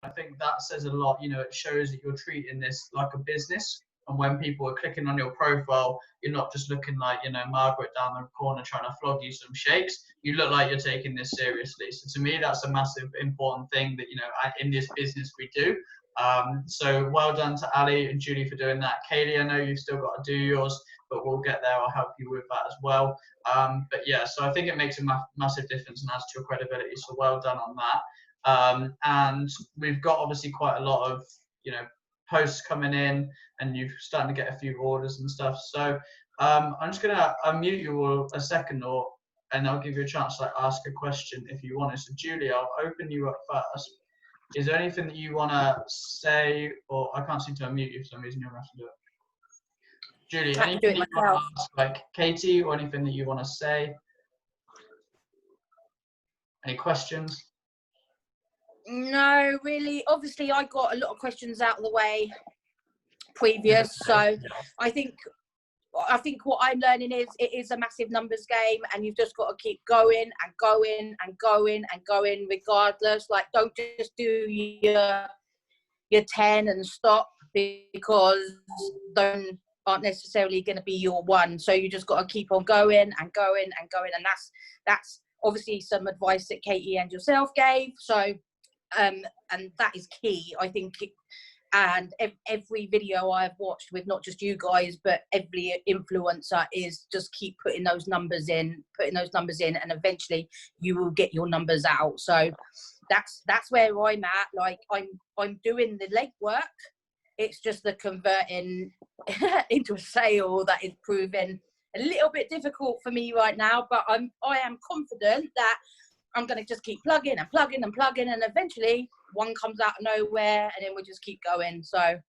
I think that says a lot. It shows that you're treating this like a business. And when people are clicking on your profile, you're not just looking like, Margaret down the corner trying to flog you some shakes. You look like you're taking this seriously. So to me, that's a massive, important thing that, in this business we do. So well done to Ali and Julie for doing that. Kaylee, I know you've still got to do yours, but we'll get there. I'll help you with that as well. But yeah, so I think it makes a massive difference and adds to your credibility. So well done on that. And we've got obviously quite a lot of, posts coming in, and you're starting to get a few orders and stuff. So I'm just going to unmute you all a second, and I'll give you a chance to ask a question if you want to. So Julie, I'll open you up first. Is there anything that you want to say, or I can't seem to unmute you for some reason, you'll have to do it. Julie, anything that you want to ask, like Katie, or anything that you want to say? Any questions? No, really. Obviously, I got a lot of questions out of the way previous, so I think what I'm learning is it is a massive numbers game, and you've just got to keep going and going and going and going regardless. Like, don't just do your 10 and stop, because those aren't necessarily going to be your one. So you just got to keep on going and going and going, and that's obviously some advice that Katie and yourself gave. So and that is key, I think. And every video I've watched with not just you guys, but every influencer, is just keep putting those numbers in, and eventually you will get your numbers out. So that's where I'm at. Like, I'm doing the legwork. It's just the converting into a sale that is proving a little bit difficult for me right now. But I am confident that I'm going to just keep plugging and plugging and plugging, and eventually one comes out of nowhere, and then we just keep going. So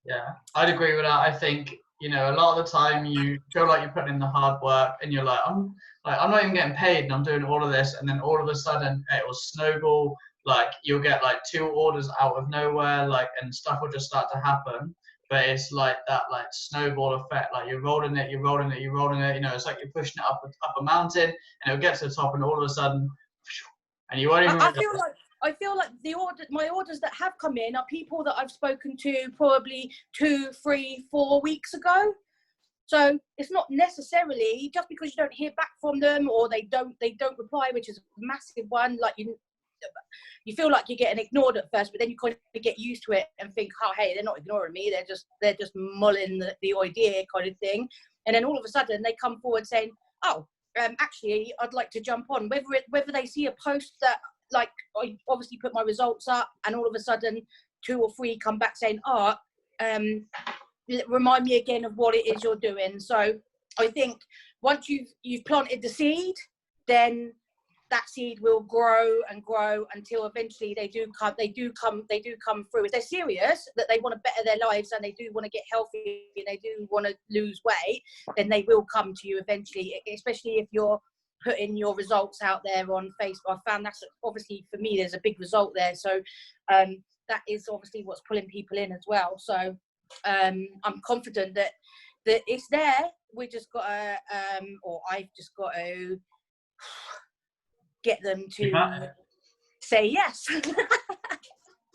yeah, I'd agree with that. I think, a lot of the time you feel like you're putting in the hard work, and you're like, I'm not even getting paid, and I'm doing all of this, and then all of a sudden it will snowball. Like, you'll get like 2 orders out of nowhere, and stuff will just start to happen. But it's like that, snowball effect. Like, you're rolling it. It's like you're pushing it up a mountain, and it'll get to the top, and all of a sudden, and you won't even. I feel like my orders that have come in are people that I've spoken to probably 2, 3, 4 weeks ago. So it's not necessarily just because you don't hear back from them, or they don't reply, which is a massive one. Like, you feel like you're getting ignored at first, but then you kind of get used to it and think, oh, hey, they're not ignoring me, they're just mulling the idea, kind of thing. And then all of a sudden they come forward saying, oh, actually I'd like to jump on, whether they see a post that, like, I obviously put my results up, and all of a sudden 2 or 3 come back saying, remind me again of what it is you're doing. So I think once you've planted the seed, then that seed will grow and grow until eventually they do come through. If they're serious that they want to better their lives, and they do want to get healthy, and they do want to lose weight, then they will come to you eventually, especially if you're putting your results out there on Facebook. I found that's obviously, for me, there's a big result there. So that is obviously what's pulling people in as well. So I'm confident that it's there. We just got to, or I've just got to get them to say yes.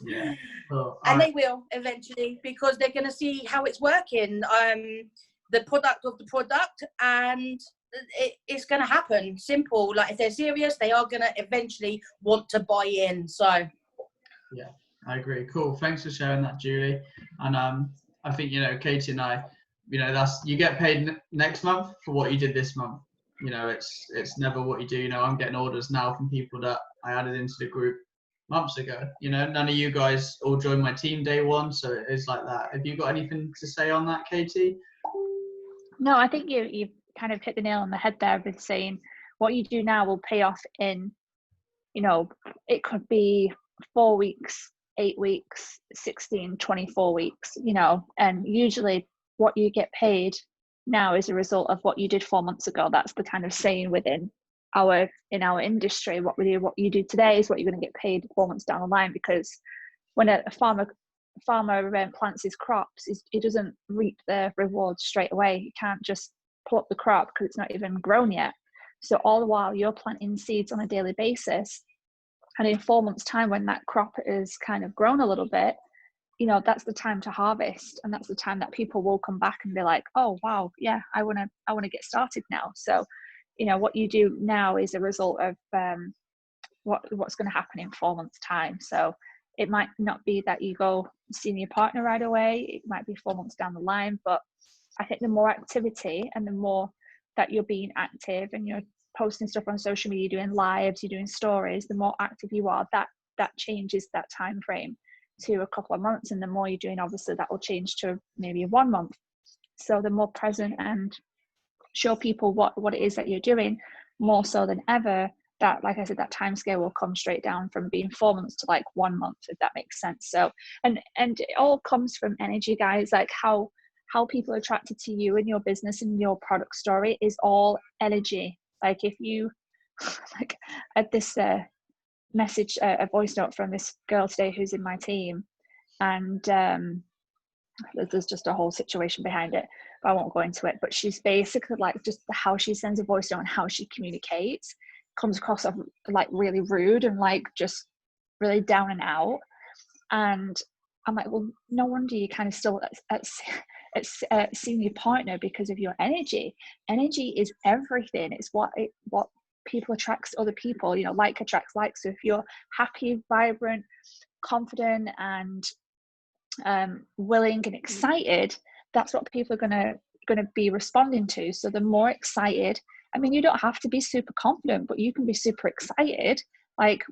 Yeah. Well, and they will eventually, because they're going to see how it's working, the product of the product, and it's going to happen. Simple. Like, if they're serious, they are going to eventually want to buy in. So yeah, I agree. Cool. Thanks for sharing that, Julie. And I think, Katie and I, that's, you get paid next month for what you did this month. It's never what you do. I'm getting orders now from people that I added into the group months ago. None of you guys all joined my team day one, so it is like that. Have you got anything to say on that, Katie? No, I think you kind of hit the nail on the head there with saying what you do now will pay off in, it could be 4 weeks, 8 weeks, 16, 24 weeks, and usually what you get paid now is a result of what you did 4 months ago. That's the kind of saying within our industry. What you do today is what you're going to get paid 4 months down the line, because when a farmer plants his crops, he doesn't reap the rewards straight away. He can't just pull up the crop because it's not even grown yet. So all the while you're planting seeds on a daily basis, And in 4 months' time, when that crop is kind of grown a little bit, you know, that's the time to harvest, and that's the time that people will come back and be like, oh wow, yeah, I want to get started now. So, you know, what you do now is a result of what's going to happen in 4 months' time. So it might not be that you go see your partner right away. It might be 4 months down the line. But I think the more activity and the more that you're being active and you're posting stuff on social media, doing lives, you're doing stories, the more active you are, that changes that time frame to a couple of months. And the more you're doing, obviously that will change to maybe 1 month. So the more present and show people what it is that you're doing, more so than ever, that, like I said, that time scale will come straight down from being 4 months to like 1 month, if that makes sense. So and it all comes from energy, guys. Like how people are attracted to you and your business and your product story is all energy. Like if you like at this message, a voice note from this girl today who's in my team, and there's just a whole situation behind it, but I won't go into it. But she's basically like, just how she sends a voice note and how she communicates comes across as like really rude and like just really down and out. And I'm like, well, no wonder you kind of still seeing your partner, because of your energy. Energy is everything. It's what people attracts other people, you know, like attracts like. So if you're happy, vibrant, confident, and willing and excited, that's what people are gonna be responding to. So the more excited, I mean, you don't have to be super confident, but you can be super excited. Like,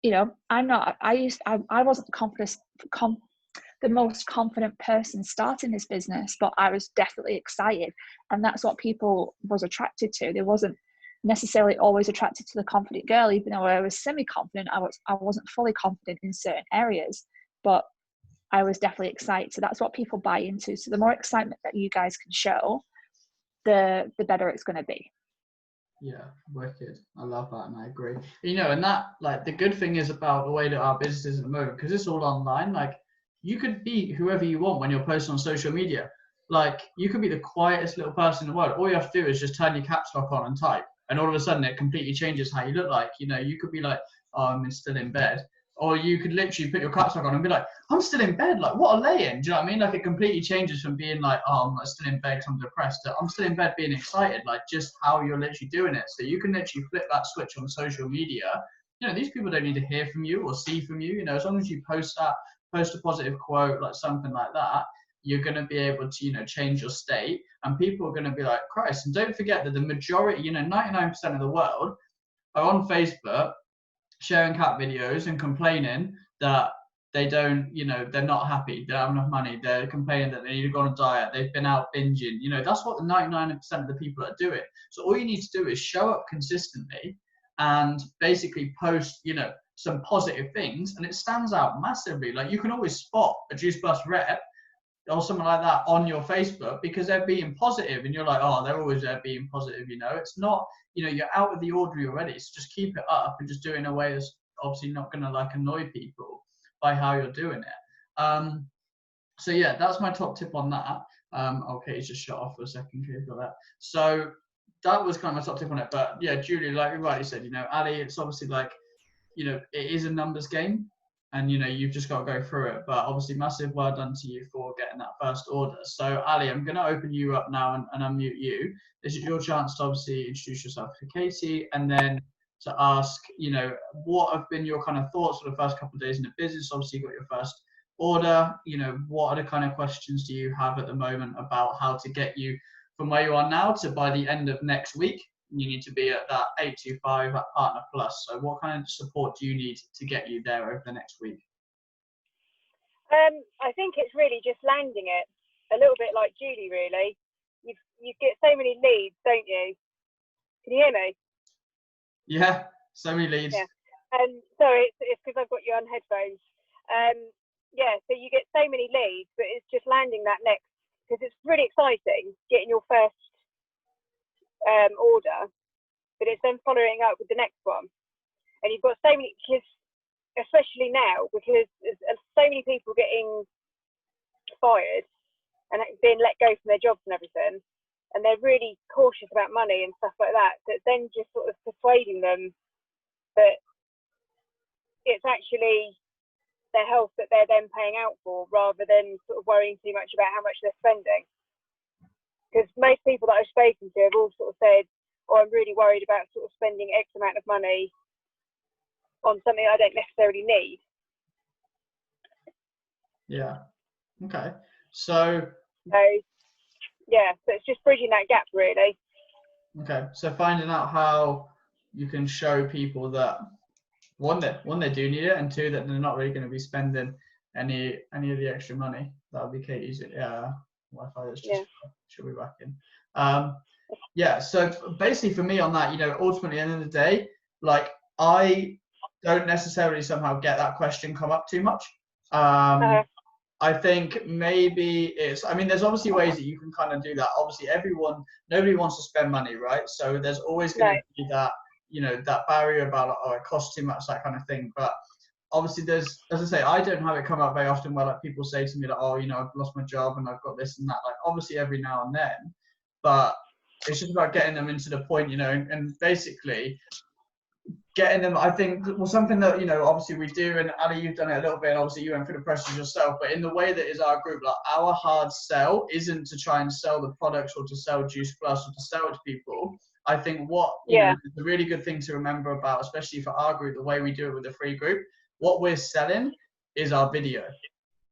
you know, I wasn't the most confident person starting this business, but I was definitely excited, and that's what people was attracted to. They wasn't necessarily always attracted to the confident girl, even though I was semi-confident. I wasn't fully confident in certain areas, but I was definitely excited. So that's what people buy into. So the more excitement that you guys can show, the better it's going to be. Yeah, wicked. I love that, and I agree. You know, and that, like, the good thing is about the way that our business is at the moment, because it's all online. Like, you could be whoever you want when you're posting on social media. Like, you could be the quietest little person in the world. All you have to do is just turn your caps lock on and type, and all of a sudden it completely changes how you look like. You know, you could be like, oh, I'm still in bed. Or you could literally put your caps lock on and be like, I'm still in bed. Like, what a lay-in. Do you know what I mean? Like, it completely changes from being like, oh, I'm still in bed because I'm depressed, to I'm still in bed being excited. Like, just how you're literally doing it. So you can literally flip that switch on social media. You know, these people don't need to hear from you or see from you. You know, as long as you post a positive quote, like something like that, you're going to be able to, you know, change your state. And people are going to be like, Christ. And don't forget that the majority, you know, 99% of the world are on Facebook, sharing cat videos and complaining that they don't, you know, they're not happy, they don't have enough money, they're complaining that they need to go on a diet, they've been out binging. You know, that's what the 99% of the people are doing. So all you need to do is show up consistently and basically post, you know, some positive things, and it stands out massively. Like, you can always spot a Juice Plus rep or something like that on your Facebook because they're being positive, and you're like, oh, they're always there being positive. You know, it's not, you know, you're out of the ordinary already, so just keep it up and just do it in a way that's obviously not going to like annoy people by how you're doing it. So yeah, that's my top tip on that. Okay, it's just shut off for a second here for that. So that was kind of my top tip on it. But yeah, Julie, like you rightly said, you know, Ali, it's obviously like, you know, it is a numbers game, and you know, you've just got to go through it. But obviously, massive well done to you for getting that first order. So Ali, I'm going to open you up now and unmute you. This is your chance to obviously introduce yourself to Katie, and then to ask, you know, what have been your kind of thoughts for the first couple of days in the business. Obviously, you got your first order. You know, what are the kind of questions do you have at the moment about how to get you from where you are now to by the end of next week? You need to be at that 825 at Partner Plus. So what kind of support do you need to get you there over the next week? I think it's really just landing it, a little bit like Julie, really. You get so many leads, don't you? Can you hear me? Yeah, so many leads. Yeah. Sorry, it's because I've got you on headphones. Yeah, so you get so many leads, but it's just landing that next, because it's really exciting getting your first order, but it's then following up with the next one. And you've got so many, because especially now, because there's so many people getting fired and being let go from their jobs and everything, and they're really cautious about money and stuff like that. So it's then just sort of persuading them that it's actually their health that they're then paying out for, rather than sort of worrying too much about how much they're spending. Because most people that I've spoken to have all sort of said, "Oh, I'm really worried about sort of spending X amount of money on something I don't necessarily need." Yeah. Okay. So yeah, so it's just bridging that gap, really. okay. So finding out how you can show people that one they do need it, and two that they're not really going to be spending any of the extra money. That would be Katie's Wi-Fi that's just should be back in. Yeah, so basically for me on that, you know, ultimately at the end of the day, like I don't necessarily somehow get that question come up too much. I think maybe I mean, there's obviously ways that you can kind of do that. Obviously nobody wants to spend money, right? So there's always going to be that, you know, that barrier about, oh, it costs too much, that kind of thing. But obviously there's, as I say, I don't have it come up very often where like people say to me that, oh, you know, I've lost my job and I've got this and that, like obviously every now and then, but it's just about getting them into the point, you know, and basically getting them, I think, well, something that, you know, obviously we do, and Ali, you've done it a little bit, and obviously you went through the process yourself, but in the way that is our group, like our hard sell isn't to try and sell the products or to sell Juice Plus or to sell it to people. I think what, you know, the really good thing to remember about, especially for our group, the way we do it with the free group, what we're selling is our video.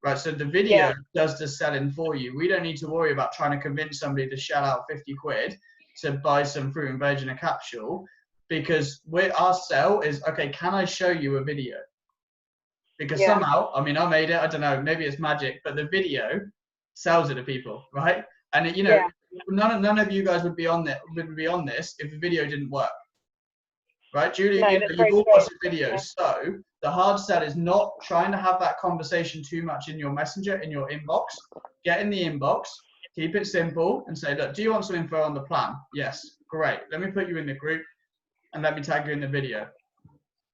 Right, so the video does the selling for you. We don't need to worry about trying to convince somebody to shell out 50 quid to buy some fruit and veg in a capsule, because our sell is, okay, can I show you a video? Because somehow, I mean, I made it, I don't know, maybe it's magic, but the video sells it to people, right? And it, you know, none of you guys would be on this if the video didn't work. Right, Julie, you know, you've all watched the videos. So the hard sell is not trying to have that conversation too much in your messenger, in your inbox. Get in the inbox, keep it simple, and say, look, do you want some info on the plan? Yes, great. Let me put you in the group, and let me tag you in the video.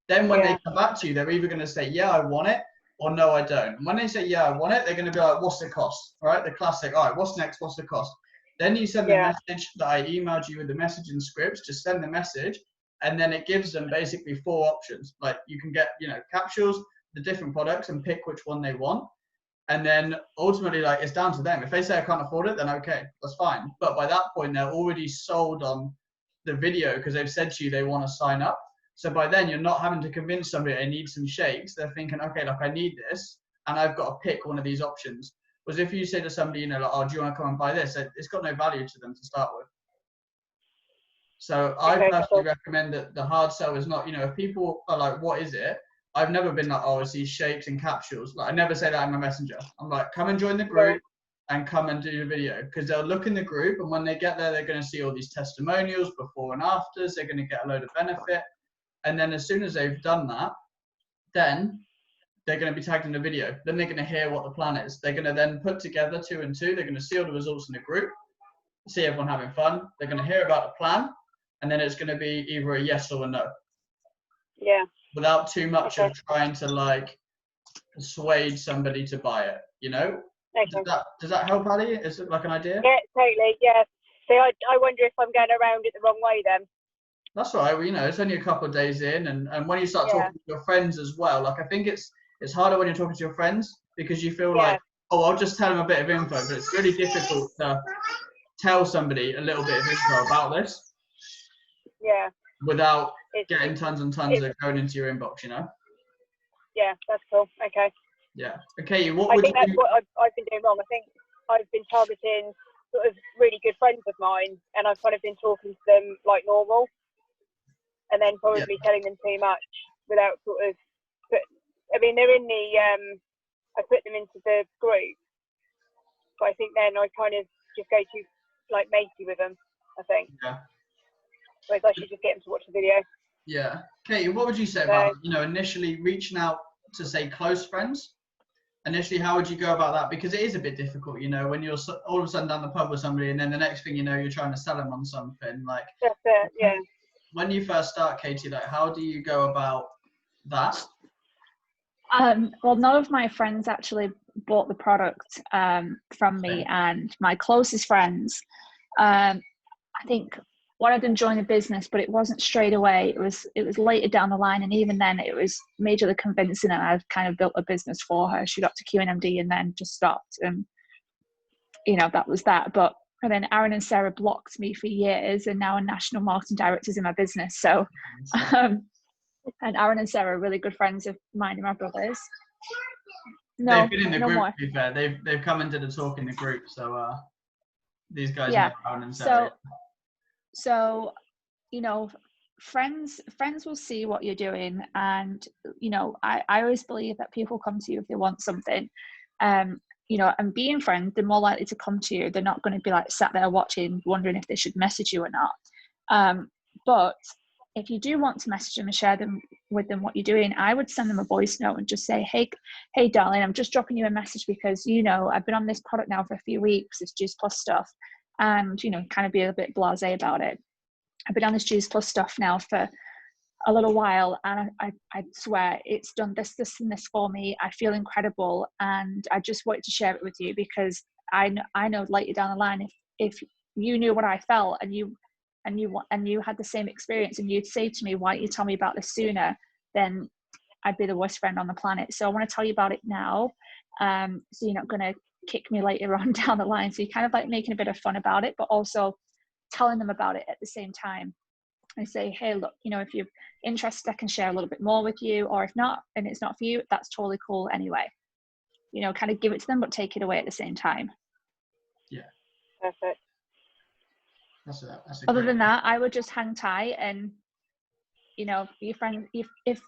Then when they come back to you, they're either going to say, yeah, I want it, or no, I don't. And when they say, yeah, I want it, they're going to be like, what's the cost? All right, the classic, all right, what's next? What's the cost? Then you send the message that I emailed you with the message and scripts. Just send the message. And then it gives them basically 4 options. Like you can get, you know, capsules, the different products, and pick which one they want. And then ultimately, like, it's down to them. If they say I can't afford it, then okay, that's fine. But by that point, they're already sold on the video because they've said to you they want to sign up. So by then, you're not having to convince somebody I need some shakes. They're thinking, okay, look, I need this, and I've got to pick one of these options. Whereas if you say to somebody, you know, like, oh, do you want to come and buy this? It's got no value to them to start with. So I personally recommend that the hard sell is not, you know, if people are like, what is it? I've never been like, oh, it's these shakes and capsules. Like I never say that in my messenger. I'm like, come and join the group and come and do the video, because they'll look in the group, and when they get there, they're going to see all these testimonials before and afters. They're going to get a load of benefit. And then as soon as they've done that, then they're going to be tagged in the video. Then they're going to hear what the plan is. They're going to then put together 2 and 2. They're going to see all the results in the group, see everyone having fun. They're going to hear about the plan. And then it's going to be either a yes or a no. Yeah. Without too much of trying to like persuade somebody to buy it, you know? Does that help, Ali? Is it like an idea? Yeah, totally. Yeah. So I wonder if I'm going around it the wrong way then. That's all right. Well, you know, it's only a couple of days in, and when you start talking to your friends as well, like I think it's harder when you're talking to your friends because you feel like, oh, I'll just tell them a bit of info, but it's really difficult to tell somebody a little bit of info about this. Yeah. Without getting tons and tons of going into your inbox, you know? Yeah, that's cool. Okay. Yeah. Okay, I think that's what I've been doing wrong. I think I've been targeting sort of really good friends of mine, and I've kind of been talking to them like normal, and then probably telling them too much without sort of I mean, they're in the I put them into the group, but I think then I kind of just go too like matey with them, I think. Yeah. Whereas I should just get them to watch the video. Yeah. Katie, what would you say about, you know, initially reaching out to, say, close friends? Initially, how would you go about that? Because it is a bit difficult, you know, when you're all of a sudden down the pub with somebody, and then the next thing you know, you're trying to sell them on something. Like, that's it, yeah. When you first start, Katie, like, how do you go about that? Well, none of my friends actually bought the product from me, and my closest friends, I think what I'd enjoyed the business, but it wasn't straight away. It was later down the line, and even then it was majorly convincing, and I've kind of built a business for her. She got to QNMD and then just stopped, and that was that. But and then Aaron and Sarah blocked me for years, and now I'm national marketing directors in my business. So, and Aaron and Sarah are really good friends of mine and my brothers. No, they've been in the no group. more. To be fair, they've come into the talk in the group. So these guys Yeah. know Aaron and Sarah. So friends will see what you're doing, and I always believe that people come to you if they want something. And being friends, they're more likely to come to you. They're not going to be like sat there watching, wondering if they should message you or not. But if you do want to message them and share with them what you're doing, I would send them a voice note and just say, hey darling, I'm just dropping you a message because I've been on this product now for a few weeks, this Juice Plus stuff, and kind of be a bit blasé about it. I've been on this Juice Plus stuff now for a little while, and I swear it's done this and this for me. I feel incredible, and I just wanted to share it with you because I know later down the line, if you knew what I felt and you had the same experience, and you'd say to me, why don't you tell me about this sooner, then I'd be the worst friend on the planet. So I want to tell you about it now, so you're not going to kick me later on down the line. So you're kind of like making a bit of fun about it, but also telling them about it at the same time. I say, hey, look, if you're interested, I can share a little bit more with you, or if not, and it's not for you, that's totally cool anyway. Kind of give it to them, but take it away at the same time. Yeah. Perfect. That's a Other than that, I would just hang tight, and your friend, if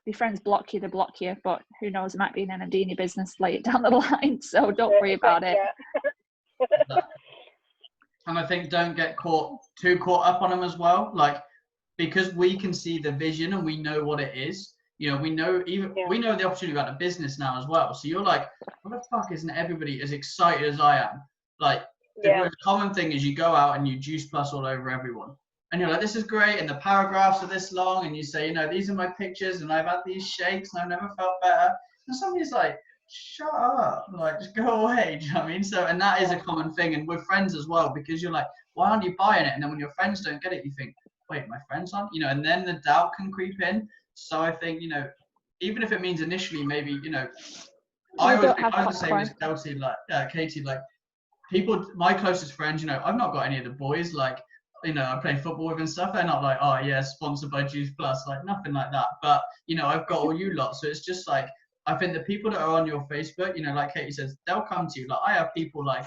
your friends block you, they block you, but who knows, it might be an NMD in your business later down the line, so don't worry about it. And I think don't get too caught up on them as well, like, because we can see the vision and we know what it is. We know we know the opportunity about the business now as well. So you're like, what the fuck isn't everybody as excited as I am? Like, the most common thing is you go out and you Juice Plus all over everyone, and you're like, this is great, and the paragraphs are this long, and you say, these are my pictures, and I've had these shakes, and I've never felt better. And somebody's like, shut up, like, just go away. Do you know what I mean? So, and that is a common thing, and with friends as well, because you're like, why aren't you buying it? And then when your friends don't get it, you think, wait, my friends aren't, and then the doubt can creep in. So I think, even if it means initially, maybe, I was the same as Katie, like, people, my closest friends, I've not got any of the boys, like, I play football with and stuff. They're not like, oh yeah, sponsored by Juice Plus, like nothing like that. But, I've got all you lot. So it's just like, I think the people that are on your Facebook, like Katie says, they'll come to you. Like, I have people like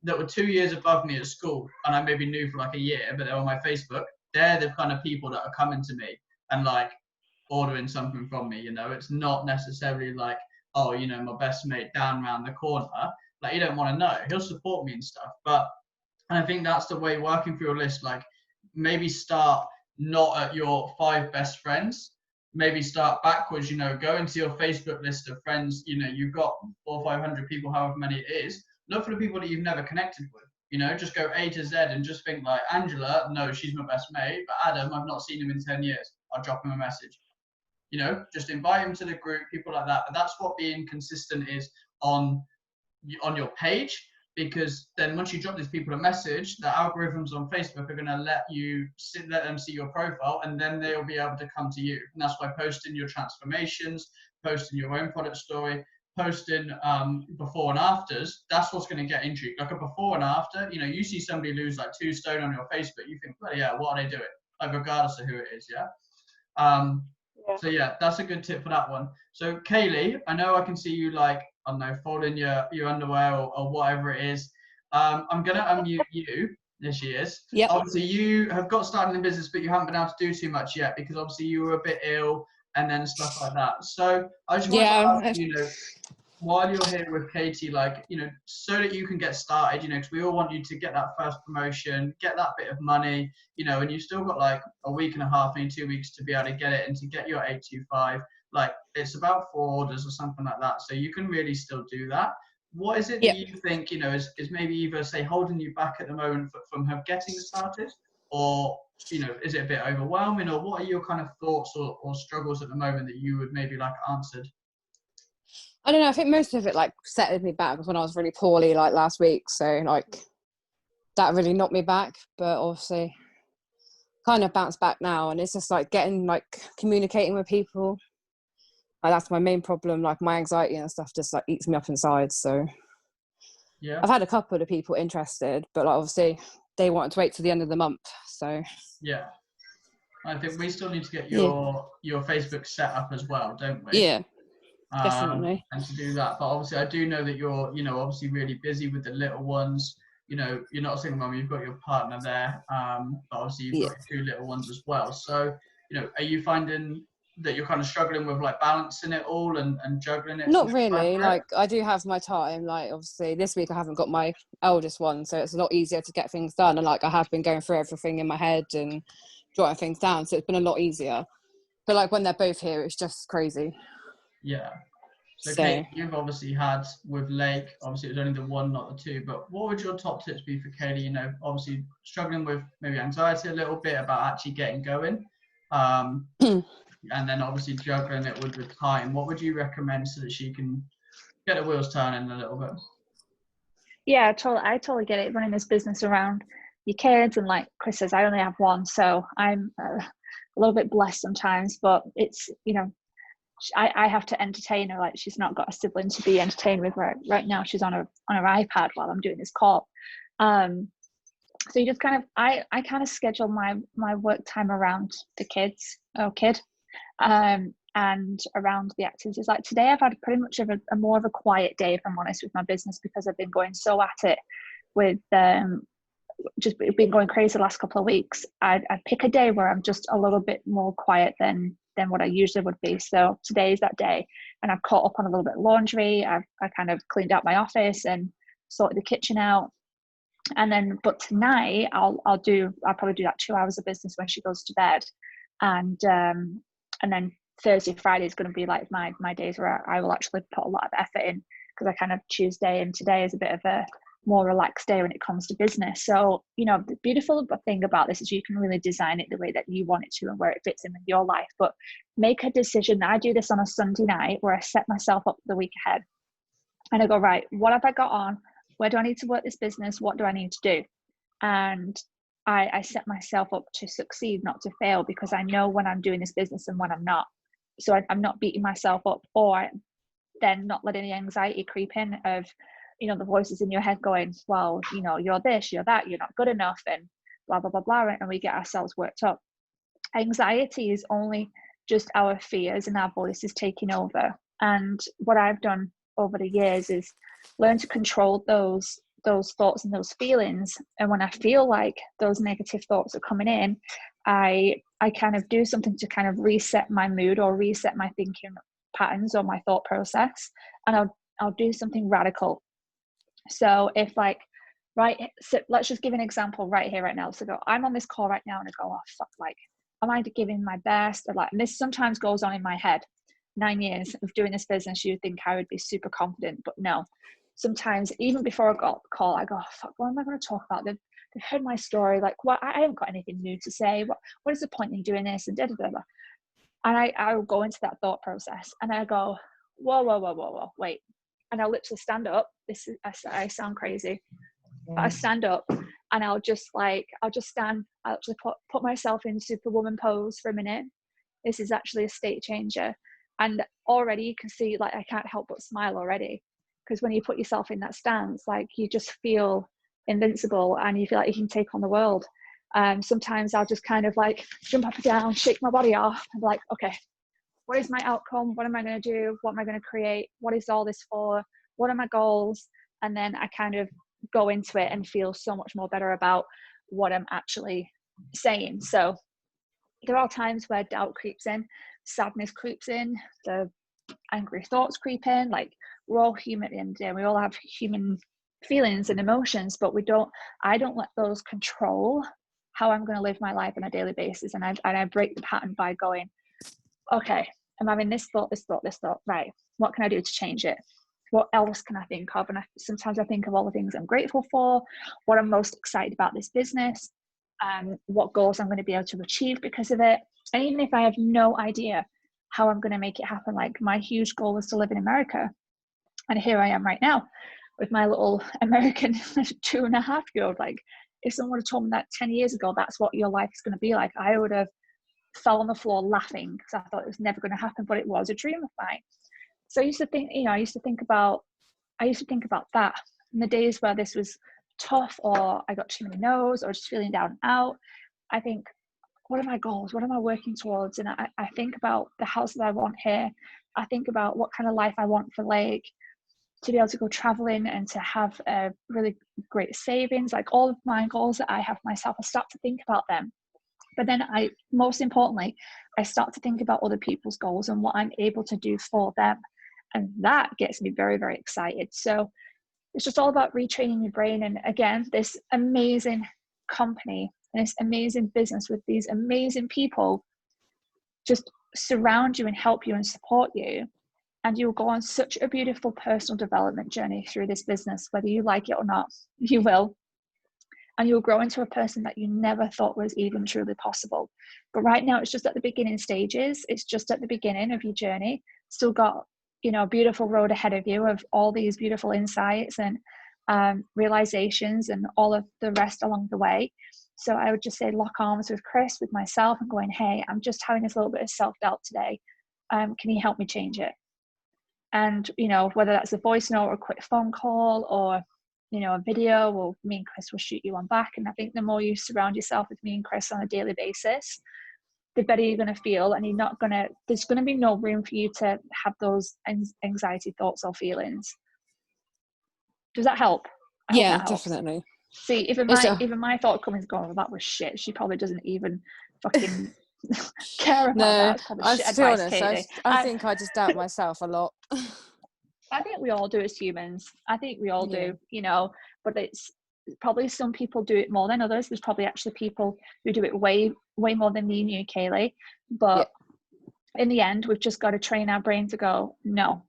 that were 2 years above me at school, and I maybe knew for like a year, but they're on my Facebook. They're the kind of people that are coming to me and like ordering something from me. It's not necessarily like, oh, my best mate down around the corner. Like, you don't want to know. He'll support me and stuff. And I think that's the way, working for your list. Like, maybe start not at your 5 best friends. Maybe start backwards, go into your Facebook list of friends. You've got 400 or 500 people, however many it is. Look for the people that you've never connected with. Just go A to Z and just think like, Angela, no, she's my best mate. But Adam, I've not seen him in 10 years. I'll drop him a message. Just invite him to the group, people like that. But that's what being consistent is on your page. Because then once you drop these people a message, the algorithms on Facebook are going to let them see your profile, and then they'll be able to come to you. And that's why posting your transformations, posting your own product story, posting before and afters, that's what's going to get intrigue. Like a before and after, you see somebody lose like 2 stone on your Facebook, you think, well, yeah, what are they doing? Like, regardless of who it is, yeah? So yeah, that's a good tip for that one. So Kaylee, I know I can see you like, I don't know, folding your underwear or whatever it is. I'm going to unmute you. There she is. Yep. Obviously, you have got started in business, but you haven't been able to do too much yet because obviously you were a bit ill and then stuff like that. So I just want to ask you, while you're here with Katie, like, so that you can get started, because we all want you to get that first promotion, get that bit of money, and you've still got like a week and a half, maybe 2 weeks to be able to get it and to get your 825. Like, it's about 4 orders or something like that. So you can really still do that. What is it that you think, is maybe either, say, holding you back at the moment from her getting started, or, is it a bit overwhelming, or what are your kind of thoughts or struggles at the moment that you would maybe like answered? I don't know. I think most of it like set me back when I was really poorly, like last week. So like that really knocked me back. But obviously, kind of bounced back now, and it's just like communicating with people. Like, that's my main problem. Like, my anxiety and stuff just like eats me up inside. So Yeah. I've had a couple of people interested, but like obviously they wanted to wait till the end of the month. So yeah, I think we still need to get your Facebook set up as well, don't we? Yeah, definitely. And to do that, but obviously I do know that you're, obviously really busy with the little ones. You're not a single mum, you've got your partner there, but obviously you've got your 2 little ones as well. So, are you finding that you're kind of struggling with like balancing it all and juggling it? Not really. Like, I do have my time. Like, obviously this week I haven't got my eldest one, so it's a lot easier to get things done. And like, I have been going through everything in my head and jotting things down, so it's been a lot easier. But like, when they're both here, it's just crazy. Yeah. So Kate, you've obviously had with Lake, obviously it was only the 1, not the 2, but what would your top tips be for Katie? Obviously struggling with maybe anxiety a little bit about actually getting going, and then obviously juggling it with the time. What would you recommend so that she can get the wheels turning a little bit? Yeah, I totally get it. Running this business around your kids, and like Chris says, I only have 1, so I'm a little bit blessed sometimes. But it's I have to entertain her. Like, she's not got a sibling to be entertained with. Right now, she's on her iPad while I'm doing this call. So you just kind of I kind of schedule my work time around the kid, and around the activities. Like today, I've had pretty much of a more of a quiet day, if I'm honest, with my business, because I've been going so at it with just been going crazy the last couple of weeks. I pick a day where I'm just a little bit more quiet than what I usually would be. So today is that day, and I've caught up on a little bit of laundry. I kind of cleaned out my office and sorted the kitchen out. And then, but tonight I'll probably do that 2 hours of business when she goes to bed, and then Thursday, Friday is going to be like my days where I will actually put a lot of effort in, because I kind of Tuesday and today is a bit of a more relaxed day when it comes to business. So, the beautiful thing about this is you can really design it the way that you want it to and where it fits in with your life. But make a decision. I do this on a Sunday night where I set myself up for the week ahead, and I go, right, what have I got on? Where do I need to work this business? What do I need to do? And I set myself up to succeed, not to fail, because I know when I'm doing this business and when I'm not. So I'm not beating myself up, or then not letting the anxiety creep in of, the voices in your head going, well, you're this, you're that, you're not good enough, and blah, blah, blah, blah. And we get ourselves worked up. Anxiety is only just our fears and our voices taking over. And what I've done over the years is learn to control those thoughts and those feelings. And when I feel like those negative thoughts are coming in, I kind of do something to kind of reset my mood or reset my thinking patterns or my thought process, and I'll do something radical. So if so let's just give an example right here, right now. So I'm on this call right now, and I go, oh fuck, like, am I giving my best? Or and this sometimes goes on in my head. 9 years of doing this business, you'd think I would be super confident, but no. Sometimes even before I got the call, I go, oh, fuck, what am I going to talk about? They've heard my story. Like, what? I haven't got anything new to say. What is the point in doing this? And da da da. And I will go into that thought process, and I go, whoa, wait. And I'll literally stand up. I sound crazy, but I stand up, and I'll just stand. I'll actually put myself in Superwoman pose for a minute. This is actually a state changer. And already you can see, like, I can't help but smile already, because when you put yourself in that stance, like, you just feel invincible and you feel like you can take on the world. Sometimes I'll just kind of like jump up and down, shake my body off, and be like, okay, what is my outcome? What am I going to do? What am I going to create? What is all this for? What are my goals? And then I kind of go into it and feel so much more better about what I'm actually saying. So there are times where doubt creeps in, sadness creeps in, the angry thoughts creep in. Like, we're all human at the end of the day. We all have human feelings and emotions, but I don't let those control how I'm going to live my life on a daily basis. And I break the pattern by going, okay, I'm having this thought, right, what can I do to change it? What else can I think of? And sometimes I think of all the things I'm grateful for, what I'm most excited about this business, what goals I'm going to be able to achieve because of it. And even if I have no idea how I'm going to make it happen, like, my huge goal was to live in America. And here I am right now with my little American 2.5-year-old. Like, if someone would have told me that 10 years ago, that's what your life is going to be like, I would have fell on the floor laughing because I thought it was never going to happen, but it was a dream of mine. So I used to think, I used to think about that in the days where this was tough, or I got too many no's, or just feeling down and out. I think, what are my goals? What am I working towards? And I think about the house that I want here. I think about what kind of life I want for Lake, to be able to go traveling and to have a really great savings, like all of my goals that I have myself. I start to think about them. But then most importantly, I start to think about other people's goals and what I'm able to do for them. And that gets me very, very excited. So it's just all about retraining your brain. And again, this amazing company and this amazing business with these amazing people just surround you and help you and support you. And you'll go on such a beautiful personal development journey through this business, whether you like it or not, you will. And you'll grow into a person that you never thought was even truly possible. But right now, it's just at the beginning stages. It's just at the beginning of your journey. Still got, a beautiful road ahead of you of all these beautiful insights and realizations and all of the rest along the way. So I would just say lock arms with Chris, with myself, and going, hey, I'm just having this little bit of self-doubt today. Can you help me change it? And, whether that's a voice note or a quick phone call or, a video, or me and Chris will shoot you one back. And I think the more you surround yourself with me and Chris on a daily basis, the better you're going to feel. And there's going to be no room for you to have those anxiety thoughts or feelings. Does that help? Yeah, definitely. See, even my thought coming going, well, that was shit. She probably doesn't even fucking care about that. To be honest, I think I just doubt myself a lot. I think we all do as humans. I think we all do, but it's probably some people do it more than others. There's probably actually people who do it way, way more than me and you, Kaylee. But in the end, we've just got to train our brain to go, no,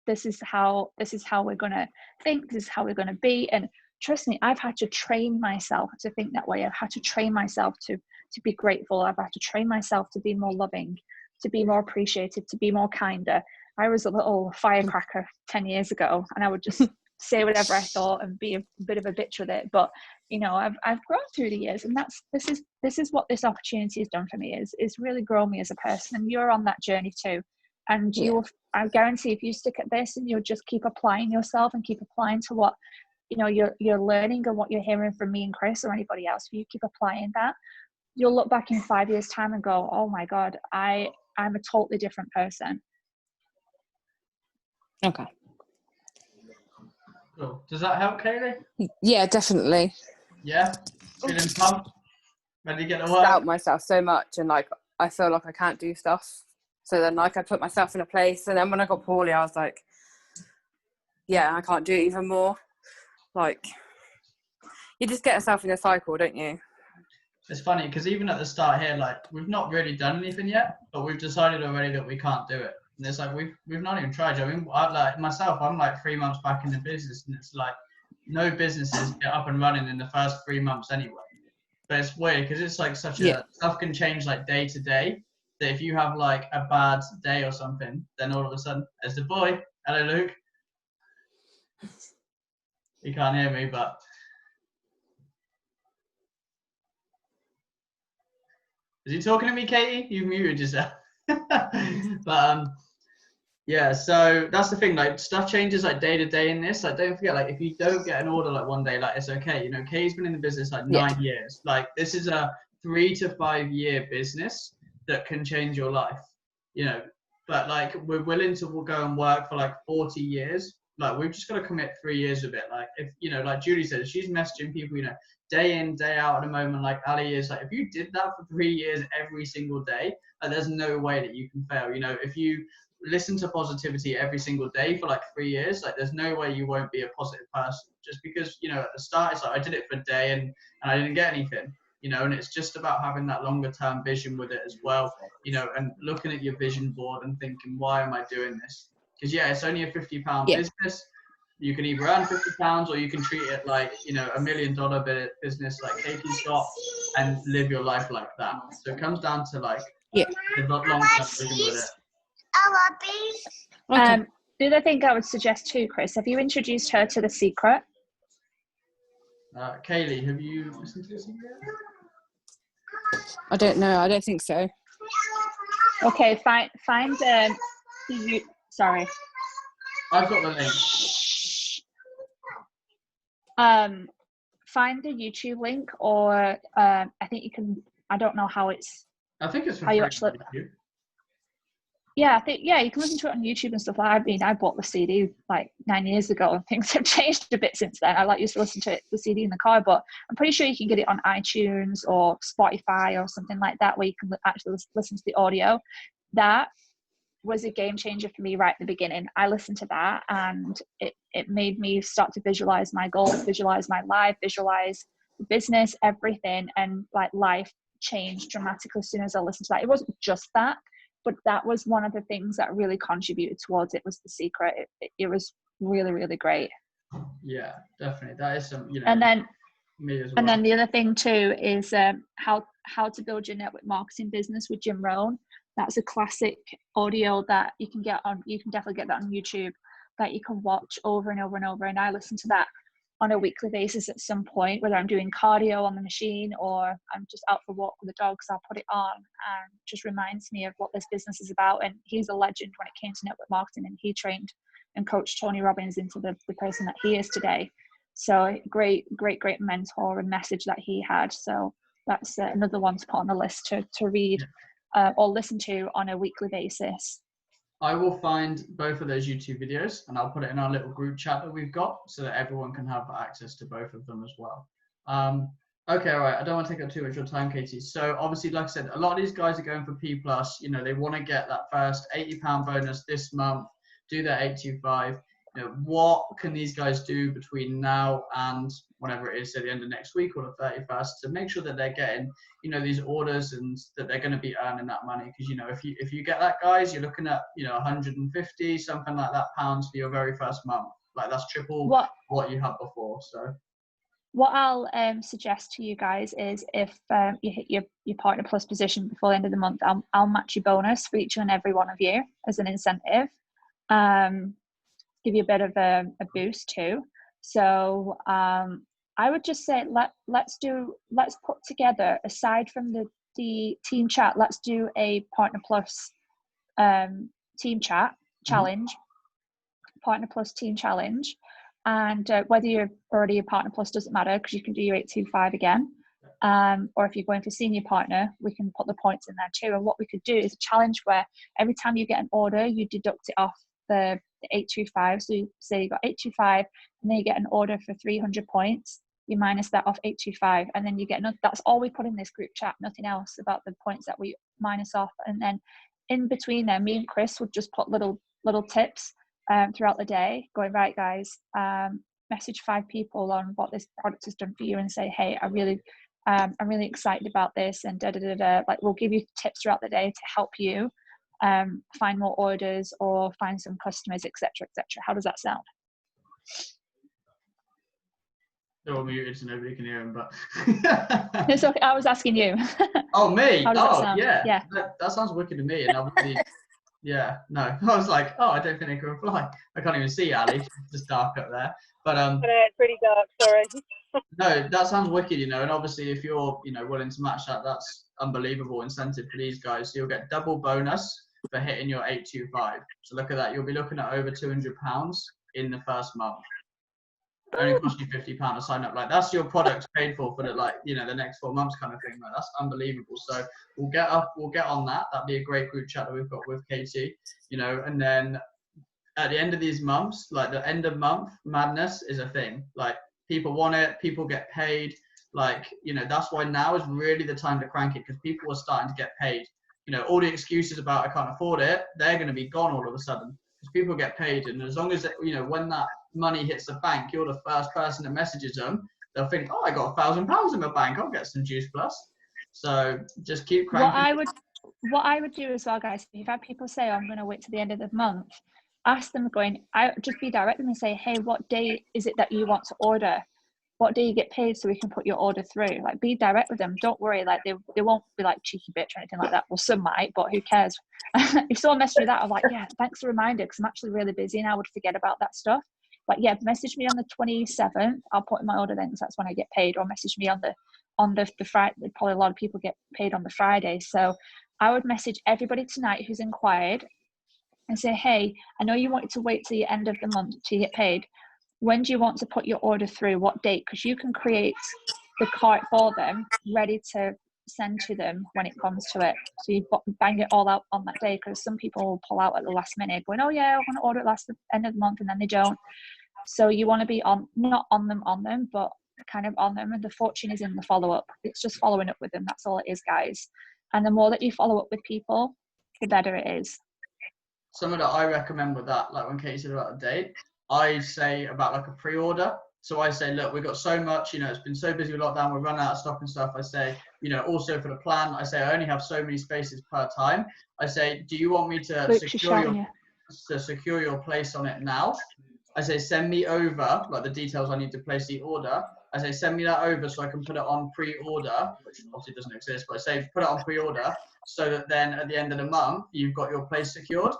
this is how we're going to think. This is how we're going to be. And trust me, I've had to train myself to think that way. I've had to train myself to be grateful. I've had to train myself to be more loving, to be more appreciated, to be more kinder. I was a little firecracker 10 years ago, and I would just say whatever I thought and be a bit of a bitch with it. But I've grown through the years, and this is what this opportunity has done for me, is really grown me as a person. And you're on that journey too. And I guarantee if you stick at this and you'll just keep applying yourself and keep applying to what you're learning and what you're hearing from me and Chris or anybody else, if you keep applying that, you'll look back in 5 years' time and go, oh my God, I'm a totally different person. Okay. Cool. Does that help, Kaylee? Yeah, definitely. Yeah? Feeling pumped? Ready to get to work? I doubt myself so much, and I feel like I can't do stuff. So then I put myself in a place, and then when I got poorly, I was like, yeah, I can't do it even more. You just get yourself in a cycle, don't you? It's funny because even at the start here, we've not really done anything yet, but we've decided already that we can't do it. And it's like we've not even tried. I mean, I'm 3 months back in the business, and it's like no businesses get up and running in the first 3 months anyway. But it's weird because it's like stuff can change day to day. That if you have a bad day or something, then all of a sudden, there's the boy. Hello, Luke. You can't hear me, but is he talking to me, Katie? You've muted yourself. But yeah, so that's the thing. Stuff changes day to day in this. Don't forget, if you don't get an order one day, it's okay. Katie's been in the business 9 years. This is a 3 to 5 year business that can change your life. But we're willing to go and work for 40 years. We've just got to commit 3 years of it. If like Julie said, she's messaging people, day in, day out at the moment, Ali is. If you did that for 3 years every single day, there's no way that you can fail. If you listen to positivity every single day for 3 years, there's no way you won't be a positive person. Just because, at the start, it's I did it for a day and I didn't get anything, and it's just about having that longer term vision with it as well, and looking at your vision board and thinking, why am I doing this? Because it's only a £50 business. You can either earn £50 or you can treat it like, $1 million business like Katie's got and live your life like that. So it comes down to the long-term vision with it. The other thing I would suggest too, Chris, have you introduced her to The Secret? Kaylee, have you listened to this yet? I don't know. I don't think so. Okay, find sorry. I've got the link. Find the YouTube link, or I think you can. I don't know how it's. I think it's for how free you on actually. YouTube. Yeah, I think you can listen to it on YouTube and stuff. I mean, I bought the CD like 9 years ago, and things have changed a bit since then. I used to listen to the CD in the car, but I'm pretty sure you can get it on iTunes or Spotify or something like that, where you can actually listen to the audio. That was a game changer for me right at the beginning. I listened to that, and it made me start to visualize my goals, visualize my life, visualize the business, everything, and like life changed dramatically as soon as I listened to that. It wasn't just that, but that was one of the things that really contributed towards it, was The Secret. It was really, really great. Yeah, definitely. That is some, And then me as well. And then the other thing too is how to build your network marketing business with Jim Rohn. That's a classic audio that you can get on. You can definitely get that on YouTube, that you can watch over and over and over. And I listen to that on a weekly basis at some point, whether I'm doing cardio on the machine or I'm just out for a walk with the dogs. I'll put it on, and just reminds me of what this business is about. And he's a legend when it came to network marketing, and he trained and coached Tony Robbins into the person that he is today. So great mentor and message that he had. So that's another one to put on the list to read or listen to on a weekly basis. I will find both of those YouTube videos, and I'll put it in our little group chat that we've got, so that everyone can have access to both of them as well. Okay, all right. I don't want to take up too much of your time, Katie. So obviously, like I said, a lot of these guys are going for P+. They want to get that first £80 bonus this month, do their 825. What can these guys do between now and whenever it is, at the end of next week or the 31st, to make sure that they're getting, these orders, and that they're going to be earning that money? Because, if you get that, guys, you're looking at, 150, something like that, pounds for your very first month. Like, that's triple what you had before. So what I'll suggest to you guys is, if you hit your Partner Plus position before the end of the month, I'll match your bonus for each and every one of you as an incentive. Give you a bit of a boost too. So I would just say let's put together, aside from the team chat, let's do a Partner Plus team chat challenge, Partner Plus team challenge. And whether you're already a Partner Plus doesn't matter, because you can do your 825 again. Or if you're going for senior partner, we can put the points in there too. And what we could do is a challenge where every time you get an order, you deduct it off the 825. So you say you got 825, and then you get an order for 300 points. You minus that off 825, and then you get that's all we put in this group chat, nothing else about the points that we minus off. And then in between there, me and Chris would just put little tips throughout the day, going, right guys, message 5 people on what this product has done for you, and say, hey, I'm really excited about this, and like, we'll give you tips throughout the day to help you find more orders or find some customers, etc. How does that sound? They're all muted so nobody can hear them, but It's okay. I was asking you. Oh, me? How does that sound? Yeah. That sounds wicked to me. And obviously, yeah, no. I was like, I don't think they can reply. I can't even see Ali. It's just dark up there. But it's pretty dark, sorry. No, that sounds wicked, and obviously if you're, willing to match that, that's unbelievable incentive for these guys. So you'll get double bonus for hitting your 825. So look at that. You'll be looking at over £200 in the first month. It only cost you £50 to sign up. Like, that's your products paid for the, the next 4 months kind of thing. Like, that's unbelievable. So we'll get on that. That'd be a great group chat that we've got with Katie, and then at the end of these months, like, the end of month madness is a thing. Like, people want it, people get paid. Like, that's why now is really the time to crank it, because people are starting to get paid. All the excuses about I can't afford it, they're going to be gone all of a sudden, because people get paid. And as long as, when that money hits the bank, you're the first person that messages them, they'll think, I got £1,000 in my bank, I'll get some Juice Plus. So just keep cranking. What I would do as well, guys, if you've had people say, I'm going to wait till the end of the month, ask them, just be direct with them and say, hey, what day is it that you want to order? What day you get paid, so we can put your order through? Like, be direct with them. Don't worry, like, they won't be like cheeky bitch or anything like that. Well, some might, but who cares? If someone messaged me that, I'm like, yeah, thanks for the reminder, because I'm actually really busy and I would forget about that stuff. But yeah, message me on the 27th. I'll put in my order then, because that's when I get paid. Or message me on the Friday. Probably a lot of people get paid on the Friday. So I would message everybody tonight who's inquired and say, hey, I know you wanted to wait till the end of the month to get paid. When do you want to put your order through? What date? Because you can create the cart for them, ready to send to them when it comes to it. So you bang it all out on that day, because some people will pull out at the last minute going, oh yeah, I want to order it last end of the month, and then they don't. So you want to be not on them, but kind of on them. And the fortune is in the follow-up. It's just following up with them. That's all it is, guys. And the more that you follow up with people, the better it is. Something that I recommend with that, like when Katie said about the date, I say about like a pre-order. So I say, look, we've got so much, it's been so busy with lockdown, we're running out of stock and stuff. I say, also for the plan, I say, I only have so many spaces per time. I say, do you want me to secure your place on it now? I say, send me over, like the details I need to place the order. I say, send me that over so I can put it on pre-order, which obviously doesn't exist, but I say, put it on pre-order so that then at the end of the month, you've got your place secured.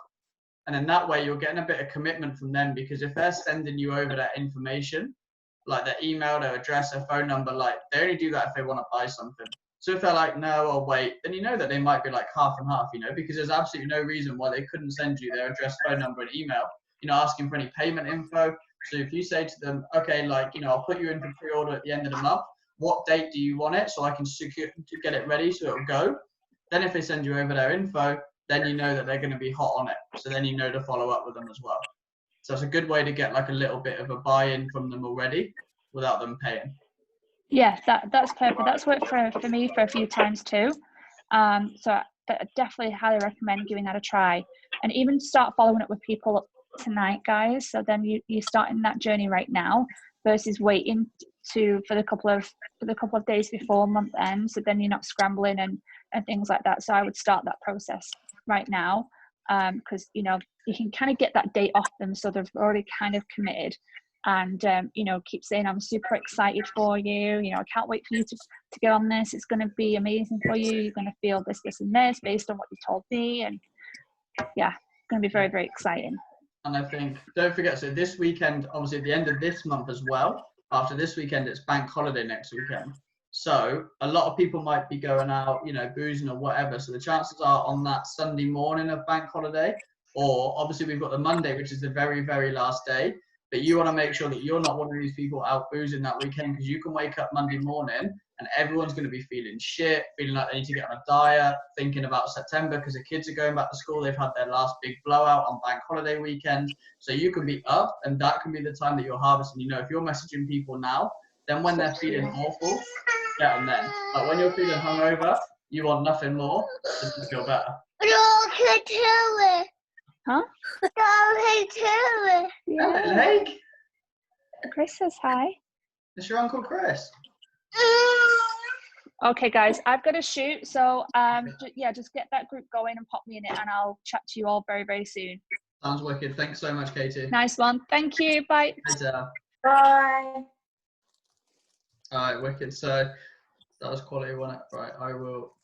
And then that way you're getting a bit of commitment from them, because if they're sending you over that information, like their email, their address, their phone number, like they only do that if they want to buy something. So if they're like, no, I'll wait, then you know that they might be like half and half, because there's absolutely no reason why they couldn't send you their address, phone number, and email, asking for any payment info. So if you say to them, okay, I'll put you in for pre-order at the end of the month, what date do you want it so I can get it ready so it'll go? Then if they send you over their info, then you know that they're going to be hot on it. So then you know to follow up with them as well. So it's a good way to get like a little bit of a buy-in from them already without them paying. Yeah, that's perfect. That's worked for me for a few times too. So I definitely highly recommend giving that a try, and even start following up with people tonight, guys. So then you're starting that journey right now versus waiting for the couple of days before month end. So then you're not scrambling and things like that. So I would start that process right now, because you can kind of get that date off them, so they've already kind of committed. And keep saying, I'm super excited for you, I can't wait for you to get on this, it's going to be amazing for you, you're going to feel this and this based on what you told me. And yeah, it's going to be very, very exciting. And I think, don't forget, so this weekend, obviously at the end of this month as well, after this weekend it's bank holiday next weekend, so a lot of people might be going out, boozing or whatever. So the chances are on that Sunday morning of bank holiday, or obviously we've got the Monday, which is the very, very last day. But you want to make sure that you're not one of these people out boozing that weekend, because you can wake up Monday morning and everyone's going to be feeling shit, feeling like they need to get on a diet, thinking about September because the kids are going back to school. They've had their last big blowout on bank holiday weekend. So you can be up, and that can be the time that you're harvesting. If you're messaging people now, then when they're feeling awful, get them then. Like when you're feeling hungover, you want nothing more than to feel better. Huh? Yeah. Lake? Chris says hi. It's your Uncle Chris. Okay, guys, I've got to shoot. So, just get that group going and pop me in it, and I'll chat to you all very, very soon. Sounds wicked. Thanks so much, Katie. Nice one. Thank you. Bye. Bye. All right, wicked. So that was quality, wasn't it? Right, I will